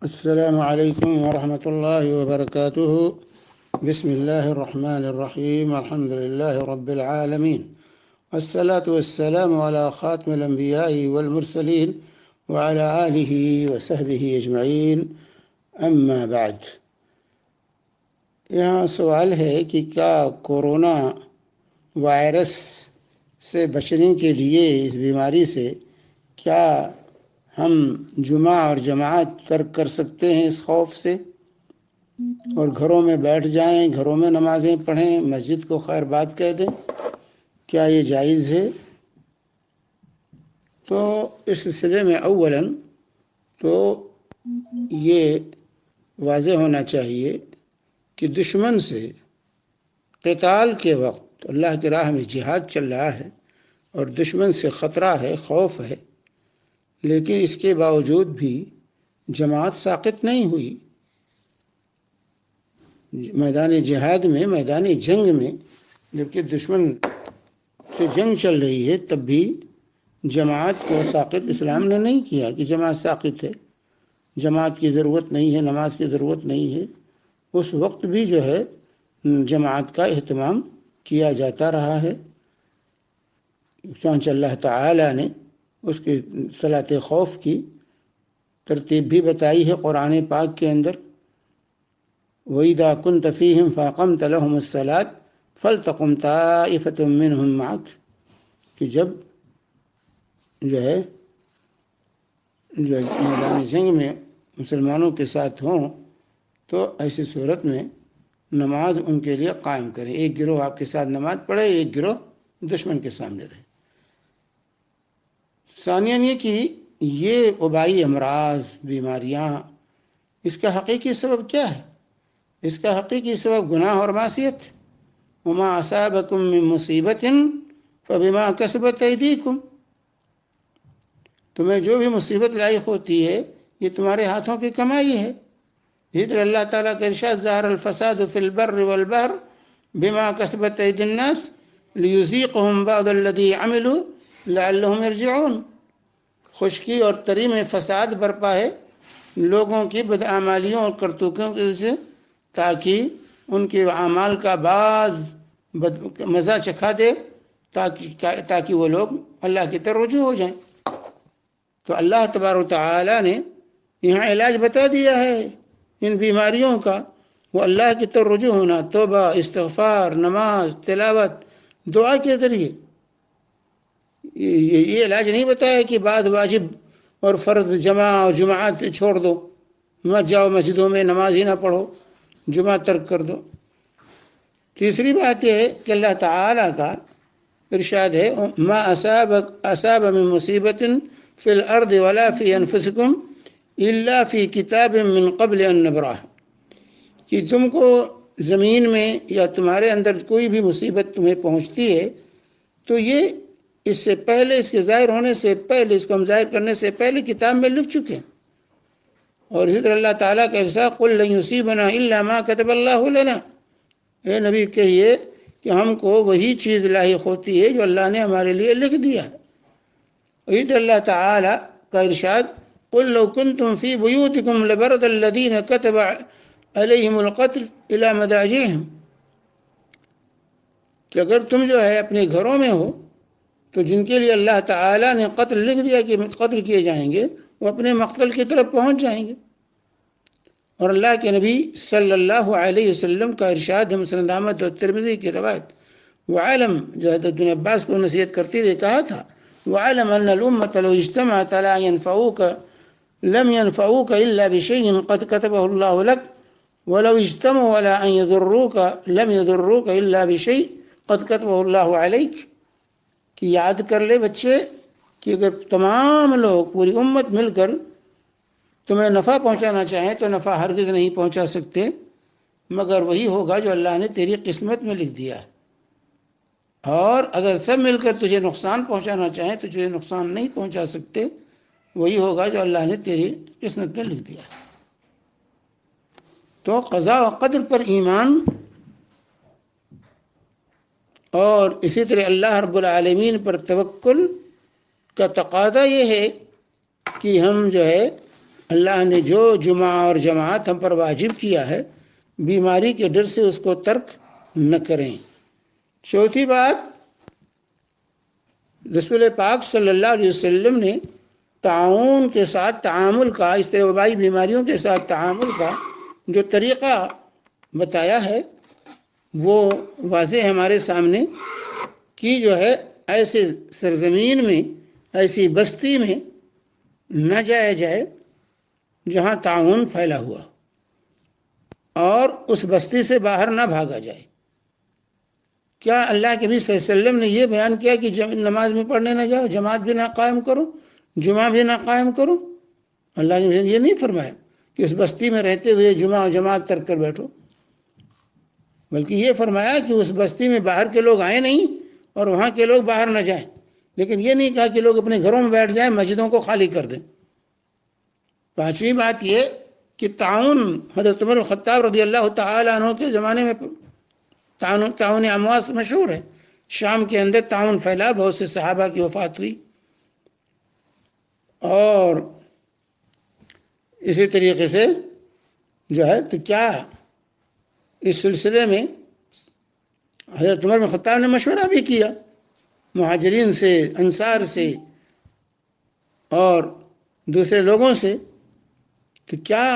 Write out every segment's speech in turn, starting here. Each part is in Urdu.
السلام عليكم ورحمة الله وبركاته. بسم الله الرحمن الرحيم. الحمد لله رب العالمين، والصلاة والسلام على خاتم الأنبياء والمرسلين وعلى آله وصحبه أجمعين. أما بعد، یہاں سوال ہے کہ کیا کورونا وائرس سے بچنے کے لیے اس بیماری سے کیا ہم جمعہ اور جماعت ترک کر سکتے ہیں اس خوف سے، اور گھروں میں بیٹھ جائیں، گھروں میں نمازیں پڑھیں، مسجد کو خیر بات کہہ دیں؟ کیا یہ جائز ہے؟ تو اس سلسلے میں اولاً تو یہ واضح ہونا چاہیے کہ دشمن سے قتال کے وقت اللہ کی راہ میں جہاد چل رہا ہے اور دشمن سے خطرہ ہے، خوف ہے، لیکن اس کے باوجود بھی جماعت ساقط نہیں ہوئی۔ میدان جہاد میں، میدان جنگ میں جبکہ دشمن سے جنگ چل رہی ہے، تب بھی جماعت کو ساقط اسلام نے نہیں کیا کہ جماعت ساقط ہے، جماعت کی ضرورت نہیں ہے، نماز کی ضرورت نہیں ہے۔ اس وقت بھی جو ہے جماعت کا اہتمام کیا جاتا رہا ہے، چنانچہ اللہ تعالی نے اس کی صلاۃ خوف کی ترتیب بھی بتائی ہے قرآن پاک کے اندر۔ وَإِذَا كُنْتَ فِيهِمْ فَأَقَمْتَ لَهُمُ الصَّلَاةَ فَلْتَقُمْ طَائِفَةٌ مِّنْهُمْ مَعَكَ، کہ جب جو ہے میدان جنگ میں مسلمانوں کے ساتھ ہوں تو ایسی صورت میں نماز ان کے لیے قائم کریں، ایک گروہ آپ کے ساتھ نماز پڑھے، ایک گروہ دشمن کے سامنے رہے۔ ثانیاً یہ کہ یہ وبائی امراض، بیماریاں، اس کا حقیقی سبب کیا ہے؟ اس کا حقیقی سبب گناہ اور معصیت۔ وما اصابکم من مصیبت فبما کسبت ایدیکم، تمہیں جو بھی مصیبت لاحق ہوتی ہے یہ تمہارے ہاتھوں کی کمائی ہے۔ اسی طرح اللہ تعالیٰ کا ارشاد ظہر الفساد فی البر والبحر بما کسبت ایدی الناس لیذیقہم بعض الذی عملوا لعلہم یرجعون، خشکی اور تری میں فساد برپا ہے لوگوں کی بدعمالیوں اور کرتوتوں کی وجہ سے، تاکہ ان کے اعمال کا بعض مزہ چکھا دے، تاکہ وہ لوگ اللہ کی طرف رجوع ہو جائیں۔ تو اللہ تبارک و تعالی نے یہاں علاج بتا دیا ہے ان بیماریوں کا، وہ اللہ کی طرف رجوع ہونا، توبہ، استغفار، نماز، تلاوت، دعا کے ذریعے۔ یہ علاج نہیں بتایا کہ بعد واجب اور فرض جمع اور جماعت چھوڑ دو، مت جاؤ مسجدوں میں، نماز ہی نہ پڑھو، جمعہ ترک کر دو۔ تیسری بات یہ ہے کہ اللہ تعالیٰ کا ارشاد ہے ما اصاب من مصیبت فی الارض ولا فی انفسکم الا فی کتاب من قبل ان نبرأہ، کہ تم کو زمین میں یا تمہارے اندر کوئی بھی مصیبت تمہیں پہنچتی ہے تو یہ اس سے پہلے، اس کے ظاہر ہونے سے پہلے، اس کو ہم ظاہر کرنے سے پہلے کتاب میں لکھ چکے ہیں۔ اور اسی طرح اللہ تعالیٰ کا ارشاد قل لن یصیبنا الا ما کتب اللہ لنا، اے نبی کہیے کہ ہم کو وہی چیز لاحق ہوتی ہے جو اللہ نے ہمارے لیے لکھ دیا ہے۔ اسی طرح اللہ تعالیٰ کا ارشاد قل لو کنتم فی بیوتکم لبرز الذین کتب علیہم القتل الی مضاجعہم، کہ اگر تم جو ہے اپنے گھروں میں ہو تو جن کے لیے اللہ تعالیٰ نے قتل لکھ دیا کہ قتل کیے جائیں گے، وہ اپنے مقتل کی طرف پہنچ جائیں گے۔ اور اللہ کے نبی صلی اللہ علیہ وسلم کا ارشاد ہے، مسند احمد اور ترمذی کی روایت، وعلم، جو حضرت ابن عباس کو نصیحت کرتے ہوئے کہا تھا، وعلم ان الامة لو اجتمعت على ان ينفعوك لم ينفعوك الا بشيء قد كتبه الله لك ولو اجتمعوا على ان يضروك لم يضروك الا بشيء قد كتبه الله عليك، کہ یاد کر لے بچے کہ اگر تمام لوگ، پوری امت مل کر تمہیں نفع پہنچانا چاہیں تو نفع ہرگز نہیں پہنچا سکتے مگر وہی ہوگا جو اللہ نے تیری قسمت میں لکھ دیا ہے، اور اگر سب مل کر تجھے نقصان پہنچانا چاہیں تو تجھے نقصان نہیں پہنچا سکتے، وہی ہوگا جو اللہ نے تیری قسمت میں لکھ دیا ہے۔ تو قضاء و قدر پر ایمان، اور اسی طرح اللہ رب العالمین پر توکل کا تقاضا یہ ہے کہ ہم جو ہے اللہ نے جو جمعہ اور جماعت ہم پر واجب کیا ہے، بیماری کے ڈر سے اس کو ترک نہ کریں۔ چوتھی بات، رسول پاک صلی اللہ علیہ وسلم نے تعاون کے ساتھ تعامل کا، اس طرح وبائی بیماریوں کے ساتھ تعامل کا جو طریقہ بتایا ہے وہ واضح ہے ہمارے سامنے، کہ جو ہے ایسے سرزمین میں، ایسی بستی میں نہ جایا جائے جہاں تعاون پھیلا ہوا، اور اس بستی سے باہر نہ بھاگا جائے۔ کیا اللہ کے نبی صلی اللہ علیہ وسلم نے یہ بیان کیا کہ نماز میں پڑھنے نہ جاؤ، جماعت بھی نہ قائم کرو، جمعہ بھی نہ قائم کرو؟ اللہ نے یہ نہیں فرمایا کہ اس بستی میں رہتے ہوئے جمعہ اور جماعت ترک کر بیٹھو، بلکہ یہ فرمایا کہ اس بستی میں باہر کے لوگ آئے نہیں اور وہاں کے لوگ باہر نہ جائیں، لیکن یہ نہیں کہا کہ لوگ اپنے گھروں میں بیٹھ جائیں، مسجدوں کو خالی کر دیں۔ پانچویں بات یہ کہ تعاون، حضرت عمر الخطاب رضی اللہ تعالی عنہ کے زمانے میں تعاون امواس مشہور ہے، شام کے اندر تعاون پھیلا، بہت سے صحابہ کی وفات ہوئی، اور اسی طریقے سے جو ہے تو کیا اس سلسلے میں حضرت عمر بن خطاب نے مشورہ بھی کیا مہاجرین سے، انصار سے اور دوسرے لوگوں سے، تو کیا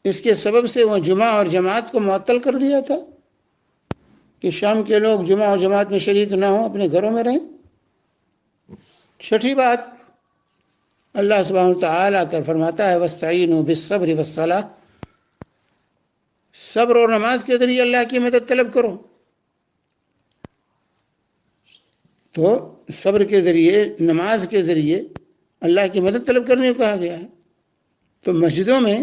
اس کے سبب سے وہ جمعہ اور جماعت کو معطل کر دیا تھا کہ شام کے لوگ جمعہ اور جماعت میں شریک نہ ہوں، اپنے گھروں میں رہیں؟ چھٹی بات، اللہ سبحانہ وتعالیٰ کر فرماتا ہے وَاسْتَعِينُوا بِالصَّبْرِ وَالصَّلَاةِ، صبر اور نماز کے ذریعے اللہ کی مدد طلب کرو۔ تو صبر کے ذریعے، نماز کے ذریعے اللہ کی مدد طلب کرنے کو کہا گیا ہے۔ تو مسجدوں میں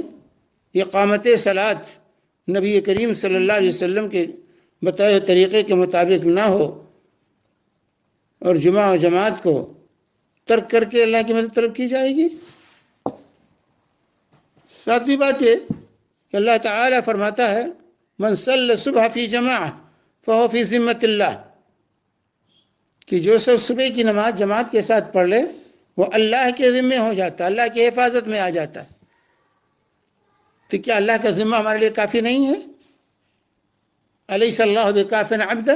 اقامت صلاۃ نبی کریم صلی اللہ علیہ وسلم کے بتائے ہوئے طریقے کے مطابق نہ ہو اور جمعہ اور جماعت کو ترک کر کے اللہ کی مدد طلب کی جائے گی۔ ساتویں بات یہ کہ اللہ تعالیٰ فرماتا ہے من صلی صبح فی جماعہ فہو فی ذمۃ اللہ، کہ جو شخص صبح کی نماز جماعت کے ساتھ پڑھ لے وہ اللہ کے ذمے ہو جاتا ہے، اللہ کی حفاظت میں آ جاتا ہے۔ تو کیا اللہ کا ذمہ ہمارے لیے کافی نہیں ہے؟ الیس اللہ بکاف عبدہ،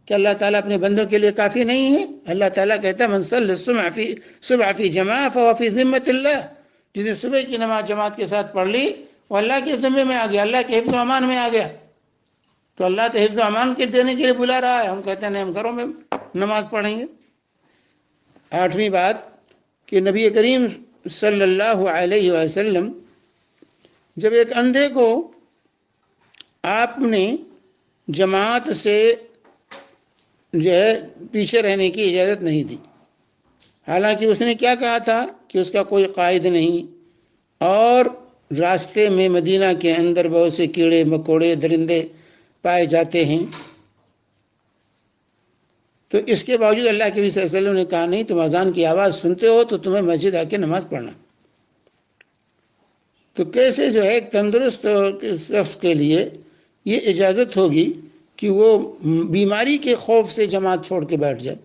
کہ اللہ تعالیٰ اپنے بندوں کے لیے کافی نہیں ہے؟ اللہ تعالیٰ کہتا ہے من صلی صبح فی جماعہ فہو فی ذمۃ اللہ، جس نے صبح کی نماز جماعت کے ساتھ پڑھ لی وہ اللہ کے ذمے میں آ گیا، اللہ کے حفظ و امان میں آ گیا۔ تو اللہ تو حفظ و امان کے دینے کے لیے بلا رہا ہے، ہم کہتے ہیں نہیں ہم گھروں میں نماز پڑھیں گے۔ آٹھویں بات کہ نبی کریم صلی اللہ علیہ وسلم جب ایک اندھے کو آپ نے جماعت سے جو ہے پیچھے رہنے کی اجازت نہیں دی، حالانکہ اس نے کیا کہا تھا کہ اس کا کوئی قائد نہیں، اور راستے میں مدینہ کے اندر بہت سے کیڑے مکوڑے درندے پائے جاتے ہیں، تو اس کے باوجود اللہ کے نبی صلی اللہ علیہ وسلم نے کہا نہیں، تم اذان کی آواز سنتے ہو تو تمہیں مسجد آ کے نماز پڑھنا۔ تو کیسے جو ہے ایک تندرست شخص کے لیے یہ اجازت ہوگی کہ وہ بیماری کے خوف سے جماعت چھوڑ کے بیٹھ جائے؟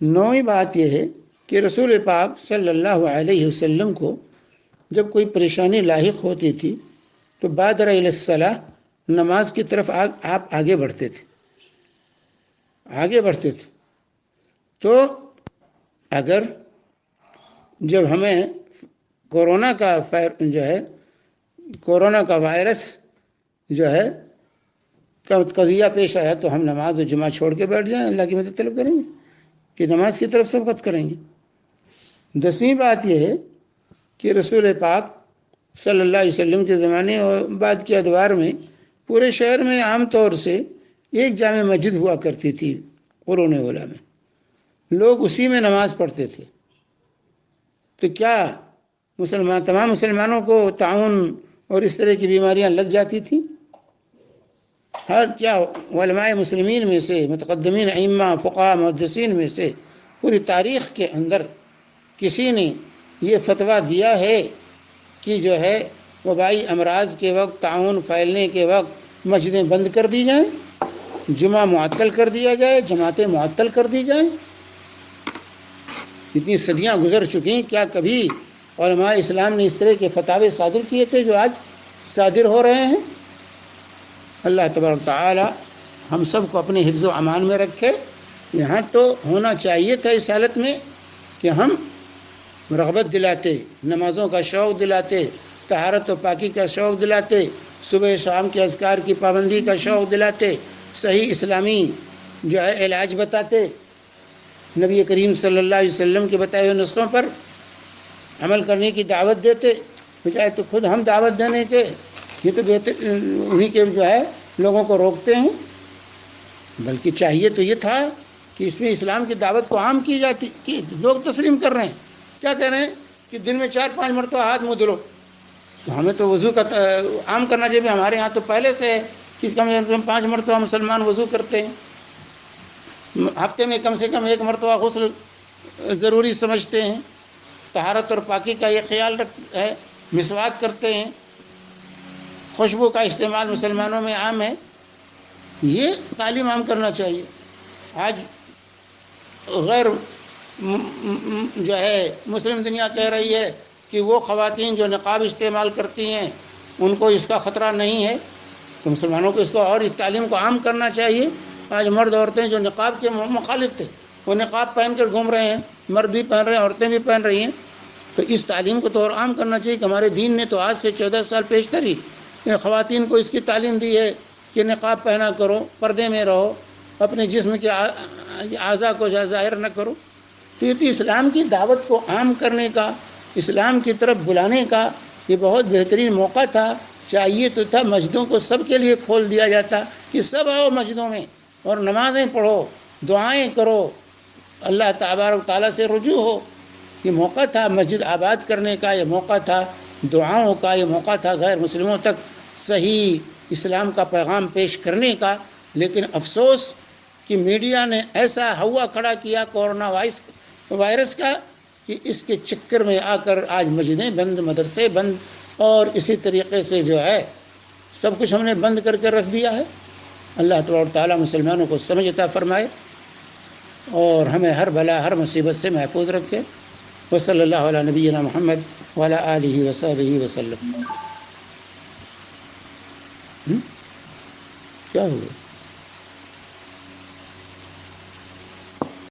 نویں بات یہ ہے کہ رسول پاک صلی اللہ علیہ وسلم کو جب کوئی پریشانی لاحق ہوتی تھی تو بادر الی الصلاۃ، نماز کی طرف آپ آگے بڑھتے تھے، تو اگر جب ہمیں کورونا کا وائرس جو ہے قضیہ پیش آیا تو ہم نماز و جمعہ چھوڑ کے بیٹھ جائیں، اللہ کی مدد طلب کریں گے کہ نماز کی طرف سبقت کریں گے۔ 10ویں بات یہ ہے کہ رسول پاک صلی اللہ علیہ وسلم کے زمانے اور بعد کے ادوار میں پورے شہر میں عام طور سے ایک جامع مسجد ہوا کرتی تھی، قرون اولیٰ میں لوگ اسی میں نماز پڑھتے تھے۔ تو کیا تمام مسلمانوں کو تعاون اور اس طرح کی بیماریاں لگ جاتی تھیں؟ کیا علماء مسلمین میں سے، متقدمین ائمہ فقہاء محدثین میں سے پوری تاریخ کے اندر کسی نے یہ فتویٰ دیا ہے کہ جو ہے وبائی امراض کے وقت، تعاون پھیلنے کے وقت مسجدیں بند کر دی جائیں، جمعہ معطل کر دیا جائے، جماعتیں معطل کر دی جائیں؟ اتنی صدیاں گزر چکی، کیا کبھی علماء اسلام نے اس طرح کے فتاوے صادر کیے تھے جو آج صادر ہو رہے ہیں۔ اللہ تبارک تعالی ہم سب کو اپنے حفظ و امان میں رکھے۔ یہاں تو ہونا چاہیے تھا اس حالت میں کہ ہم رغبت دلاتے، نمازوں کا شوق دلاتے، طہارت و پاکی کا شوق دلاتے، صبح شام کے اذکار کی پابندی کا شوق دلاتے، صحیح اسلامی جو ہے علاج بتاتے، نبی کریم صلی اللہ علیہ وسلم کے بتائے ہوئے نسخوں پر عمل کرنے کی دعوت دیتے۔ بجائے تو خود ہم دعوت دینے کے، یہ تو بہتر انہی کے جو ہے لوگوں کو روکتے ہیں۔ بلکہ چاہیے تو یہ تھا کہ اس میں اسلام کی دعوت کو عام کی جاتی، کہ لوگ تسلیم کر رہے ہیں، کیا کہہ رہے ہیں کہ دن میں 4-5 مرتبہ ہاتھ منہ دھلو، تو ہمیں تو وضو کا عام کرنا چاہیے۔ ہمارے ہاں تو پہلے سے ہے کہ کم سے کم 5 مرتبہ مسلمان وضو کرتے ہیں، ہفتے میں کم سے کم 1 مرتبہ غسل ضروری سمجھتے ہیں، طہارت اور پاکی کا یہ خیال ہے، مسواک کرتے ہیں، خوشبو کا استعمال مسلمانوں میں عام ہے۔ یہ تعلیم عام کرنا چاہیے۔ آج غیر جو ہے مسلم دنیا کہہ رہی ہے کہ وہ خواتین جو نقاب استعمال کرتی ہیں ان کو اس کا خطرہ نہیں ہے، تو مسلمانوں کو اس کو اور اس تعلیم کو عام کرنا چاہیے۔ آج مرد عورتیں جو نقاب کے مخالف تھے وہ نقاب پہن کر گھوم رہے ہیں، مرد بھی پہن رہے ہیں، عورتیں بھی پہن رہی ہیں، تو اس تعلیم کو تو اور عام کرنا چاہیے کہ ہمارے دین نے تو آج سے 14 سال پیشتر ہی خواتین کو اس کی تعلیم دی ہے کہ نقاب پہنا کرو، پردے میں رہو، اپنے جسم کے اعضاء کو ظاہر نہ کرو۔ تو یہ تو اسلام کی دعوت کو عام کرنے کا، اسلام کی طرف بلانے کا یہ بہت بہترین موقع تھا۔ چاہیے تو تھا مسجدوں کو سب کے لیے کھول دیا جاتا کہ سب آؤ مسجدوں میں اور نمازیں پڑھو، دعائیں کرو، اللہ تبارک تعالیٰ سے رجوع ہو۔ یہ موقع تھا مسجد آباد کرنے کا، یہ موقع تھا دعاؤں کا، یہ موقع تھا غیر مسلموں تک صحیح اسلام کا پیغام پیش کرنے کا۔ لیکن افسوس کہ میڈیا نے ایسا ہوا کھڑا کیا کورونا وائرس کا کہ اس کے چکر میں آ کر آج مسجدیں بند، مدرسے بند، اور اسی طریقے سے جو ہے سب کچھ ہم نے بند کر کے رکھ دیا ہے۔ اللہ تبارک تعالیٰ مسلمانوں کو سمجھ عطا فرمائے اور ہمیں ہر بلا ہر مصیبت سے محفوظ رکھے۔ وصلی اللہ علی نبینا محمد وعلی آلہ وصحبہ وسلم۔ کیا ہوا؟